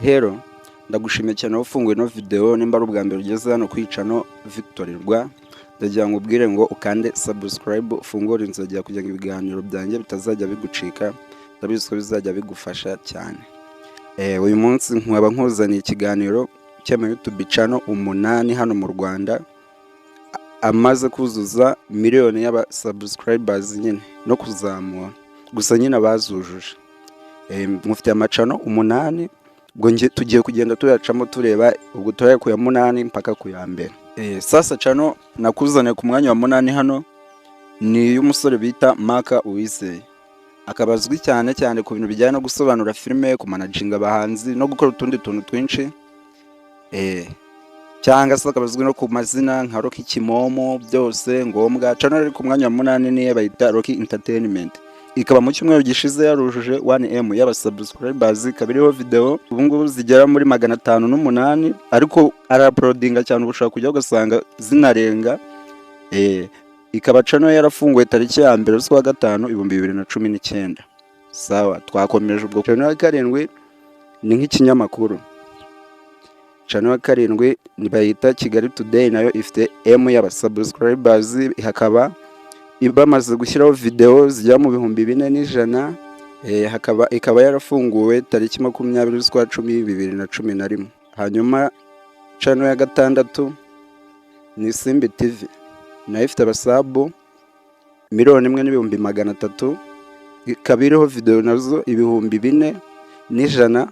Hero ndagushimiye cyane aho ufunguye ino video, nimba ari ubwa mbere ugeze hano kwica no Victory Rwa, ndagira ngo ubwire ngo ukande subscribe, ufungure inzogera kugira ngo ibiganiro byanjye bitazajya bigucika, ndabizi ko bizajya bigufasha cyane. Uyu munsi nkaba nkuzaniye ikiganiro cy'ama YouTube channel 8 hano mu Rwanda amaze kuzuza miliyoni y'aba subscribers nyine no kuzamura, gusa nyine abazujuje. Mufite amacano 8 ubwo tugiye kugenda tuyacamo tureba ubwo turaye ku ya 8 mpaka ku ya mbere. Sasa cano nakuzaniye ku mwanya wa 8 hano ni y'umusore bita Mark Uwizeye, akabazwi cyane ku bintu bijyanye no gusobanura filime, ku managinga abahanzi no gukora utundi tuntu twinshi. Cyangwa se akabazwi no ku mazina nka Rocky Kimomo, byose ngombwa. Cano ari ku mwanya wa 8 niye bayita Rocky Entertainment, ikaba mu cyumweru gishize yarujuje 1M y'aba subscribers, kabiriho video ubu ngubu zigera muri 508, ariko arauploadinga cyane ubushaka kujya ugasanga zinarenga. Ikaba cano yarafunguye tariki ya mbere z'ukwa gatanu 2019. Sawa, twakomeje ubwo. Cano ya 7 ni nk'ikinyamakuru. Cano ya 7 ni bayita Kigali Today, nayo ifite M y'aba subscribers, hakaba bamaze gushyiraho video zijya mu 4100. Ikaba yarafunguwe tariki 20 z'ukwa 10 2011. Hanyuma channel ya 6 ni Simbi TV, nayo ifite abasabu 1,300,000, ikaba iriho video nazo 4,400.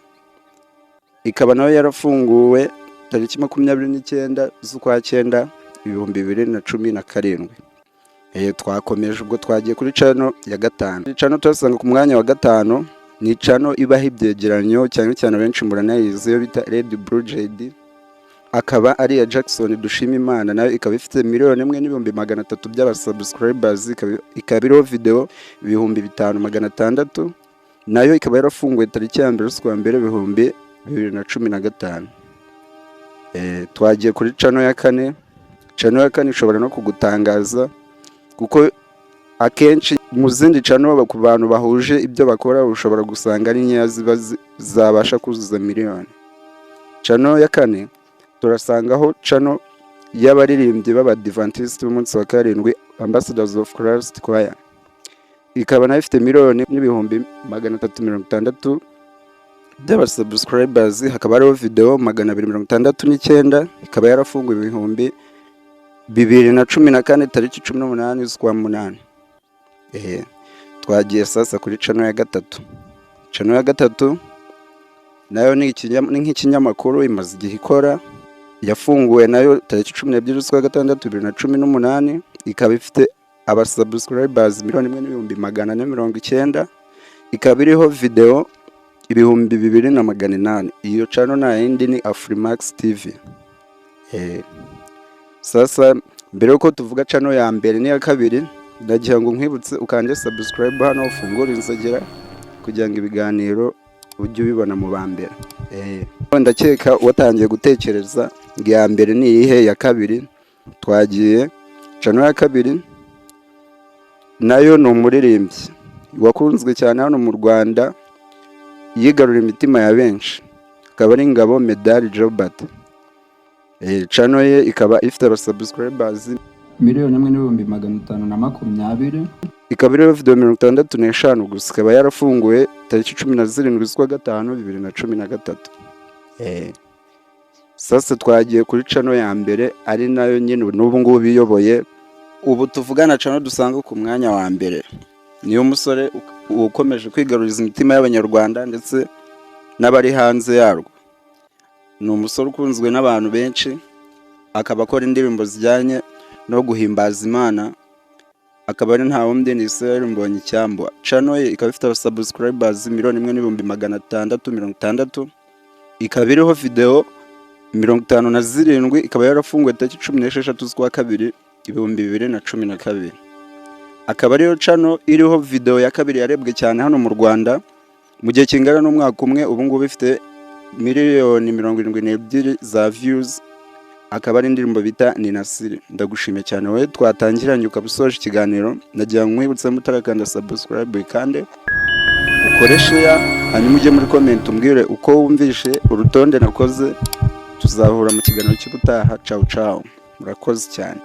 Ikaba nayo yarafunguwe tariki 29 z'ukwa 9 2017. Twakomeje ubwo twagiye kuri channel ya 5. Channel turasanga ku mwanya wa 5 ni channel ibaho ibyegeranyo cyane benshi muranayizi yo bita Red Blue JD, akaba ari ya Jackson Dushimimana, nayo ikaba ifite 1,300,000 by'aba subscribers, ikaba iriho video 5,600. nayo ikaba yarafunguwe tariki ya 1 z'ukwa 1 2015. Twagiye kuri channel ya 4. Channel ya 4 ishobora no kugutangaza kuko akenshi mu zindi channel ku bantu bahuje ibyo bakora ushobora gusanga ari nkeya ziba zabasha kuzuza miliyoni. Channel ya 4 turasangaho channel y'abaririmbyi b'Abadventist b'umunsi wa 7, Ambassadors of Christ Choir, ikaba nayo ifite 1,360,000 by'aba subscribers, hakaba hariho video 269, ikaba yarafunguwe 2014 tariki 18 z'ukwa 8. Twagiye sasa kuri channel ya 3. Channel ya 3 nayo ni nk'ikinyamakuru, imaze igihe ikora, yafunguwe nayo tariki 12 z'ukwa 6 2018, ikaba ifite aba subscribers 1,490,000, ikaba iriho video 2,800. iyo channel na yindi ni Afrimax TV. Sasa mbere yuko tuvuga channel ya mbere n'iya 2, ndagira ngo nkwibutse ukande subscribe hano, ufungure inzogera kugira ngo ibiganiro ujye ubibona mu bambere. Ndakeka watangiye gutekereza ngo ya mbere ni iyihe, ya 2. Twagiye channel ya 2 nayo ni umuririmbyi wakunzwe cyane hano mu Rwanda, yigarura imitima ya benshi, akaba ari Ngabo Medal Jobert. Channel ye ikaba ifite aba subscribers 1,520,000, ikaba iriho video 65 gusa, ikaba yarafunguwe tariki 17 z'ukwa 5 2013. Sasa twagiye kuri channel ya mbere, ari nayo nyine n'ubu ngubu biyoboye. Ubu tuvugana channel dusanga ku mwanya wa mbere niyo musore ukomeje kwigaruriza imitima y'Abanyarwanda ndetse n'abari hanze yarwo. Ni umusore ukunzwe n'abantu benshi, akaba akora indirimbo zijyanye no guhimbaza Imana, akaba ari nta wundi ni Israel Mbonyicyambu. Channel ye ikaba ifite subscribers 1,660,000, ikaba iriho video 57, ikaba yarafunguwe tariki 16 z'ukwa 2 2012. Akaba ariyo channel iriho video ya 2 yarebwe cyane hano mu Rwanda mu gihe kingana n'umwaka umwe. Ubu ngubu ifite 72,000,000 za views, akaba ari indirimbo bita Ni Nasiri. Ndagushimiye cyane wowe twatangiranye ukabusoje ikiganiro, ndagira ngo nkwibutse mutarakanda subscribe kandi ukore share, hanyuma ujye muri comment umbwire uko wumvishe urutonde nakoze. Tuzahura mu kiganiro cy'ubutaha. Ciao ciao, murakoze cyane.